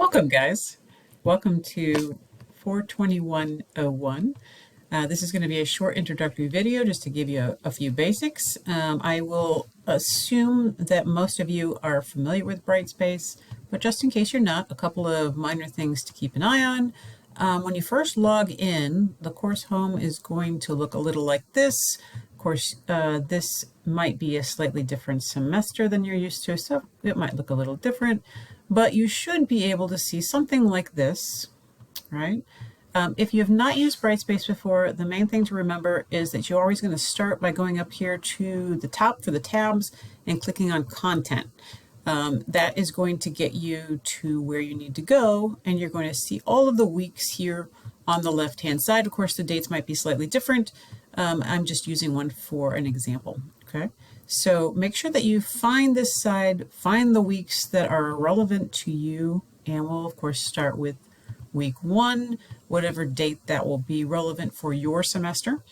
Welcome, guys. Welcome to 421.01. This is going to be a short introductory video just to give you a few basics. I will assume that most of you are familiar with Brightspace, but just in case you're not, a couple of minor things to keep an eye on. When you first log in, the course home is going to look a little like this. Of course, this might be a slightly different semester than you're used to, so it might look a little different, but you should be able to see something like this, right? If you have not used Brightspace before, the main thing to remember is that you're always going to start by going up here to the top for the tabs and clicking on Content. That is going to get you to where you need to go, and you're going to see all of the weeks here on the left-hand side. Of course, the dates might be slightly different. I'm just using one for an example, okay? So make sure that you find this side, find the weeks that are relevant to you, and we'll, of course, start with week 1, whatever date that will be relevant for your semester.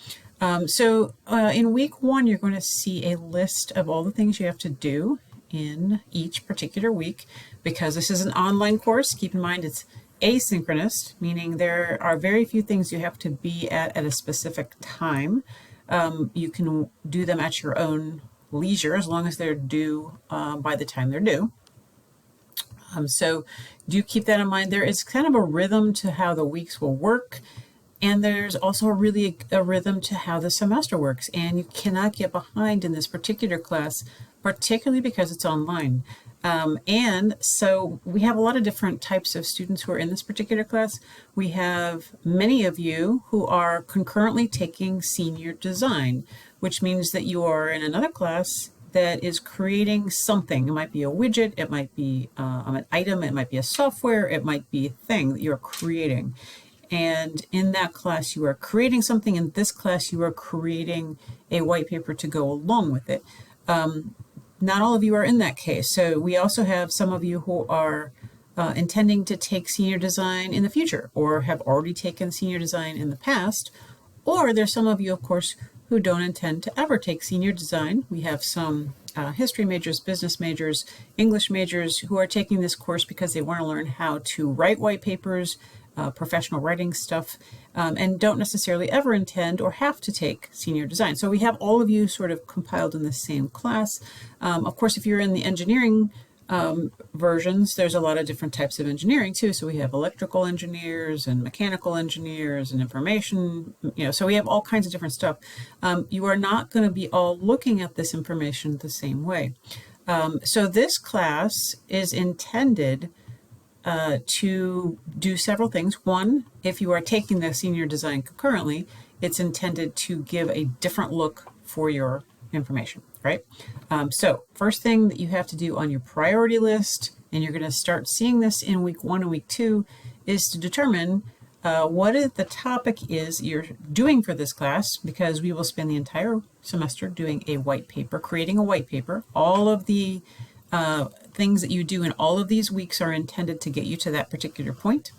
In week 1, you're going to see a list of all the things you have to do in each particular week. Because this is an online course, keep in mind it's asynchronous, meaning there are very few things you have to be at a specific time. You can do them at your own leisure as long as they're due by the time they're due. So do keep that in mind. There is kind of a rhythm to how the weeks will work, and there's also a rhythm to how the semester works, and you cannot get behind in this particular class, particularly because it's online. And so we have a lot of different types of students who are in this particular class. We have many of you who are concurrently taking senior design, which means that you are in another class that is creating something. It might be a widget, it might be an item, it might be a software, it might be a thing that you're creating. And in that class, you are creating something. In this class, you are creating a white paper to go along with it. Not all of you are in that case. So we also have some of you who are intending to take senior design in the future, or have already taken senior design in the past. Or there's some of you, of course, who don't intend to ever take senior design. We have some history majors, business majors, English majors who are taking this course because they want to learn how to write white papers, professional writing stuff, and don't necessarily ever intend or have to take senior design. So we have all of you sort of compiled in the same class. Of course, if you're in the engineering versions, there's a lot of different types of engineering too. So we have electrical engineers and mechanical engineers and information, so we have all kinds of different stuff. You are not going to be all looking at this information the same way. So this class is intended to do several things. One, if you are taking the senior design concurrently, it's intended to give a different look for your information, right? So first thing that you have to do on your priority list, and you're going to start seeing this in week 1 and week 2, is to determine what the topic is you're doing for this class, because we will spend the entire semester doing a white paper, creating a white paper. All of the things that you do in all of these weeks are intended to get you to that particular point.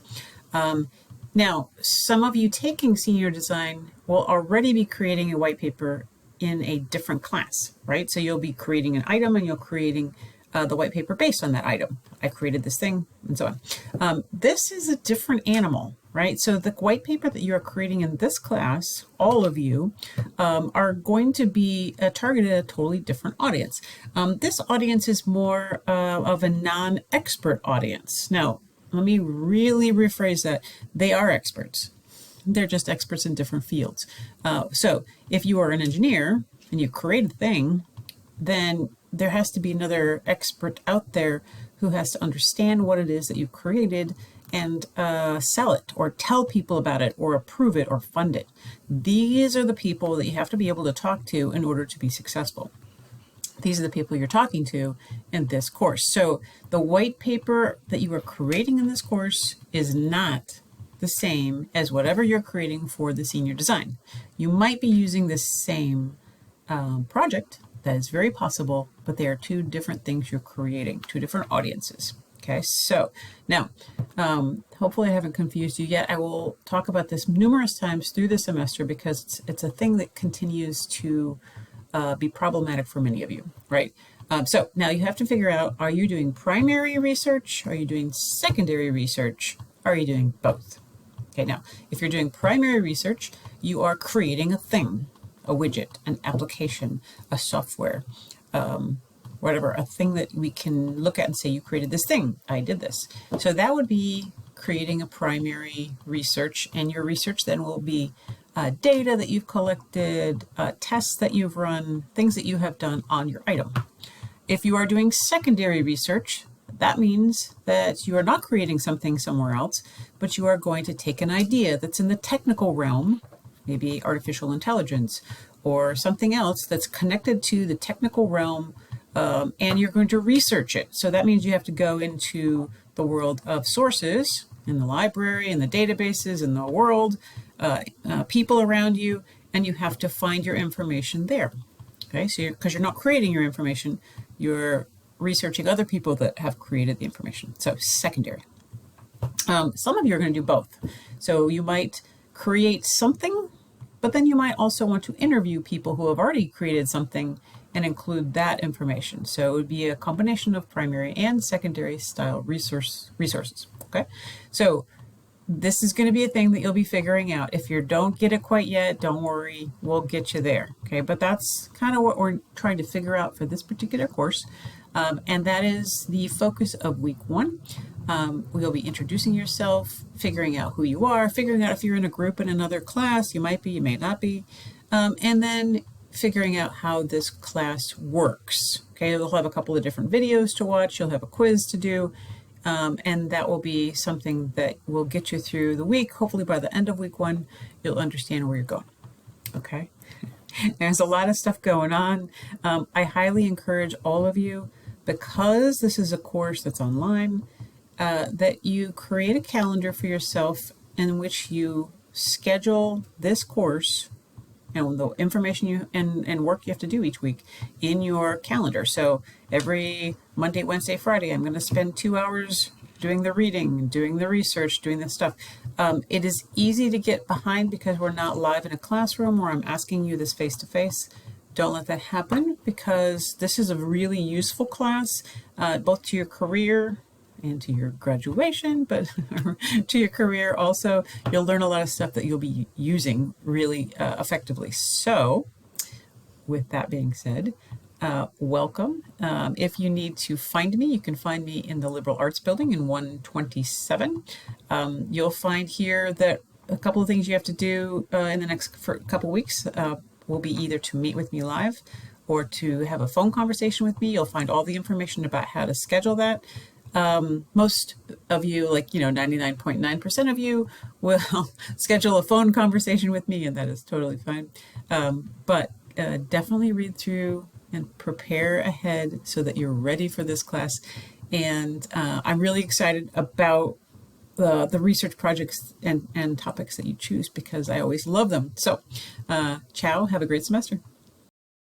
Now, some of you taking senior design will already be creating a white paper in a different class, right? So you'll be creating an item, and you're creating the white paper based on that item. I created this thing, and so on. This is a different animal, right? So the white paper that you're creating in this class, all of you, are going to be targeted at a totally different audience. This audience is more of a non-expert audience. Now, let me really rephrase that. They are experts. They're just experts in different fields. So if you are an engineer and you create a thing, then there has to be another expert out there who has to understand what it is that you created and sell it, or tell people about it, or approve it, or fund it. These are the people that you have to be able to talk to in order to be successful. These are the people you're talking to in this course. So the white paper that you are creating in this course is not the same as whatever you're creating for the senior design. You might be using the same project. That is very possible, but they are two different things you're creating, two different audiences. Okay, so now, hopefully I haven't confused you yet. I will talk about this numerous times through the semester because it's a thing that continues to be problematic for many of you, right? So now you have to figure out, are you doing primary research? Are you doing secondary research? Are you doing both? Okay, now, if you're doing primary research, you are creating a thing, a widget, an application, a software, whatever, a thing that we can look at and say, you created this thing, I did this. So that would be creating a primary research, and your research then will be data that you've collected, tests that you've run, things that you have done on your item. If you are doing secondary research, that means that you are not creating something somewhere else, but you are going to take an idea that's in the technical realm, maybe artificial intelligence, or something else that's connected to the technical realm, and you're going to research it. So that means you have to go into the world of sources, in the library, in the databases, in the world, people around you, and you have to find your information there. Okay, so because you're not creating your information, you're researching other people that have created the information. So secondary. Some of you are going to do both. So you might create something, but then you might also want to interview people who have already created something and include that information. So it would be a combination of primary and secondary style resources. Okay, so this is going to be a thing that you'll be figuring out. If you don't get it quite yet, don't worry, we'll get you there. Okay, but that's kind of what we're trying to figure out for this particular course. And that is the focus of week 1. We'll be introducing yourself, figuring out who you are, figuring out if you're in a group in another class. You might be, you may not be. And then figuring out how this class works. Okay, you'll have a couple of different videos to watch. You'll have a quiz to do. And that will be something that will get you through the week. Hopefully by the end of week 1, you'll understand where you're going. Okay, there's a lot of stuff going on. I highly encourage all of you, because this is a course that's online, that you create a calendar for yourself in which you schedule this course and the information you and work you have to do each week in your calendar. So every Monday, Wednesday, Friday, I'm going to spend 2 hours doing the reading, doing the research, doing this stuff. It is easy to get behind because we're not live in a classroom where I'm asking you this face-to-face. Don't let that happen, because this is a really useful class, both to your career and to your graduation, but to your career also. You'll learn a lot of stuff that you'll be using really effectively. So with that being said, welcome. If you need to find me, you can find me in the Liberal Arts Building in 127. You'll find here that a couple of things you have to do in the next couple weeks will be either to meet with me live or to have a phone conversation with me. You'll find all the information about how to schedule that. Most of you, like, 99.9% of you will schedule a phone conversation with me, and that is totally fine. But definitely read through and prepare ahead so that you're ready for this class. And I'm really excited about the research projects and topics that you choose, because I always love them. So, ciao, have a great semester.